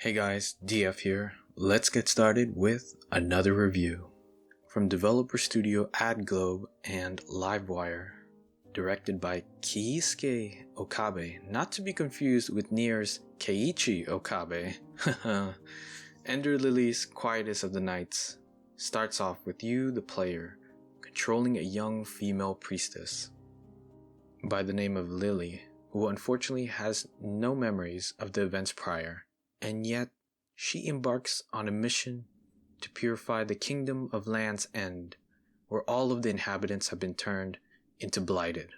Hey guys, DF here. Let's get started with another review. From developer studio AdGlobe and Livewire, directed by Keisuke Okabe, not to be confused with Nier's Keiichi Okabe. Ender Lilies, Quietus of the Nights starts off with you, the player, controlling a young female priestess by the name of Lily, who unfortunately has no memories of the events prior. And yet, she embarks on a mission to purify the kingdom of Land's End, where all of the inhabitants have been turned into blighted.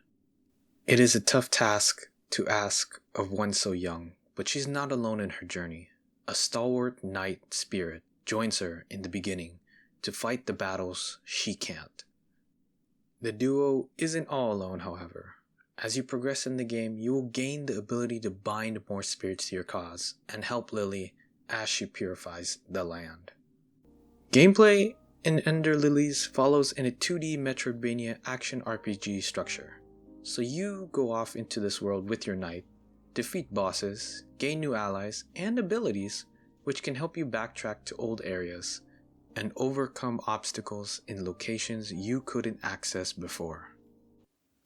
It is a tough task to ask of one so young, but she's not alone in her journey. A stalwart knight spirit joins her in the beginning to fight the battles she can't. The duo isn't all alone, however. As you progress in the game, you will gain the ability to bind more spirits to your cause and help Lily as she purifies the land. Gameplay in Ender Lilies follows in a 2D Metroidvania action RPG structure. So you go off into this world with your knight, defeat bosses, gain new allies and abilities which can help you backtrack to old areas and overcome obstacles in locations you couldn't access before.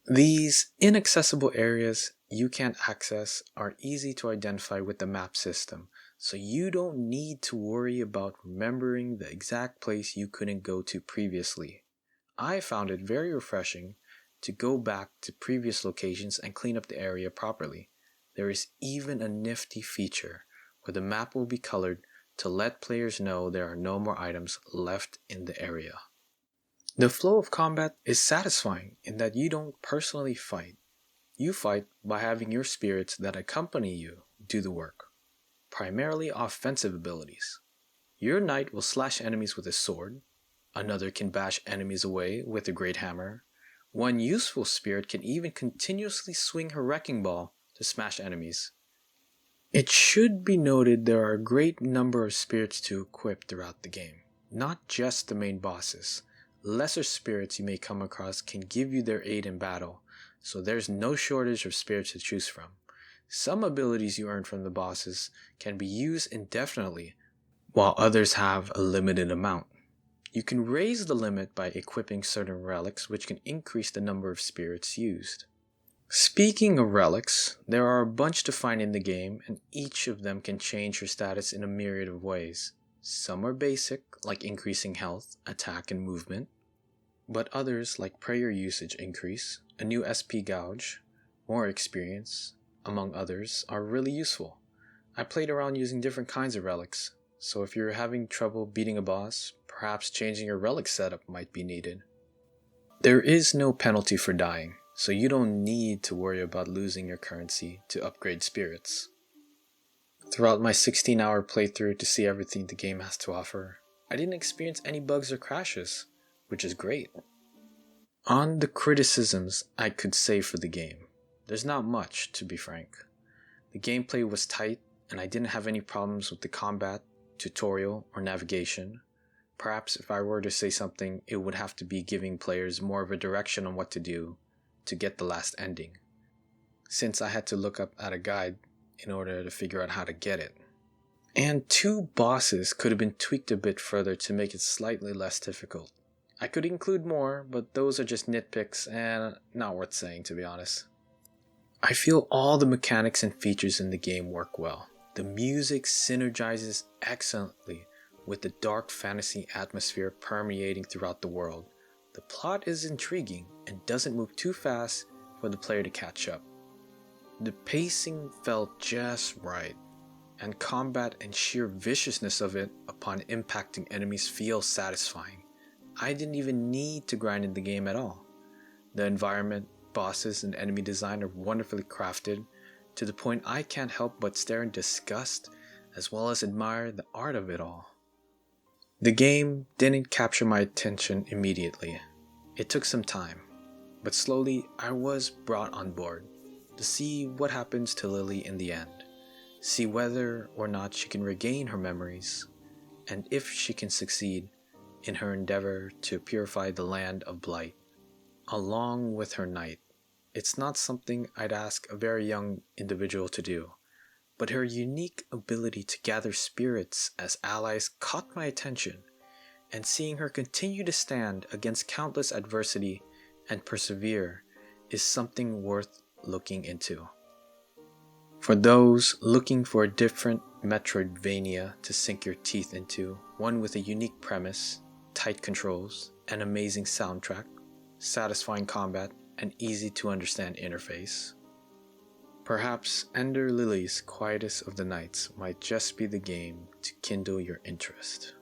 These inaccessible areas you can't access are easy to identify with the map system, so you don't need to worry about remembering the exact place you couldn't go to previously. I found it very refreshing to go back to previous locations and clean up the area properly. There is even a nifty feature where the map will be colored to let players know there are no more items left in the area. The flow of combat is satisfying in that you don't personally fight. You fight by having your spirits that accompany you do the work, primarily offensive abilities. Your knight will slash enemies with his sword, another can bash enemies away with a great hammer, one useful spirit can even continuously swing her wrecking ball to smash enemies. It should be noted there are a great number of spirits to equip throughout the game, not just the main bosses. Lesser spirits you may come across can give you their aid in battle, so there's no shortage of spirits to choose from. Some abilities you earn from the bosses can be used indefinitely, while others have a limited amount. You can raise the limit by equipping certain relics, which can increase the number of spirits used. Speaking of relics, there are a bunch to find in the game, and each of them can change your status in a myriad of ways. Some are basic, like increasing health, attack, and movement, but others, like prayer usage increase, a new SP gouge, more experience, among others, are really useful. I played around using different kinds of relics, so if you're having trouble beating a boss, perhaps changing your relic setup might be needed. There is no penalty for dying, so you don't need to worry about losing your currency to upgrade spirits. Throughout my 16-hour playthrough to see everything the game has to offer, I didn't experience any bugs or crashes, which is great. On the criticisms I could say for the game, there's not much, to be frank. The gameplay was tight, and I didn't have any problems with the combat, tutorial, or navigation. Perhaps if I were to say something, it would have to be giving players more of a direction on what to do to get the last ending, since I had to look up at a guide in order to figure out how to get it. And two bosses could have been tweaked a bit further to make it slightly less difficult. I could include more, but those are just nitpicks and not worth saying, to be honest. I feel all the mechanics and features in the game work well. The music synergizes excellently with the dark fantasy atmosphere permeating throughout the world. The plot is intriguing and doesn't move too fast for the player to catch up. The pacing felt just right, and combat and sheer viciousness of it upon impacting enemies feels satisfying. I didn't even need to grind in the game at all. The environment, bosses, and enemy design are wonderfully crafted, to the point I can't help but stare in disgust as well as admire the art of it all. The game didn't capture my attention immediately. It took some time, but slowly I was brought on board to see what happens to Lily in the end, see whether or not she can regain her memories, and if she can succeed in her endeavor to purify the land of blight, along with her knight. It's not something I'd ask a very young individual to do, but her unique ability to gather spirits as allies caught my attention, and seeing her continue to stand against countless adversity and persevere is something worth looking into. For those looking for a different Metroidvania to sink your teeth into, one with a unique premise, tight controls, an amazing soundtrack, satisfying combat, and easy to understand interface, perhaps Ender Lilies' Quietus of the Nights might just be the game to kindle your interest.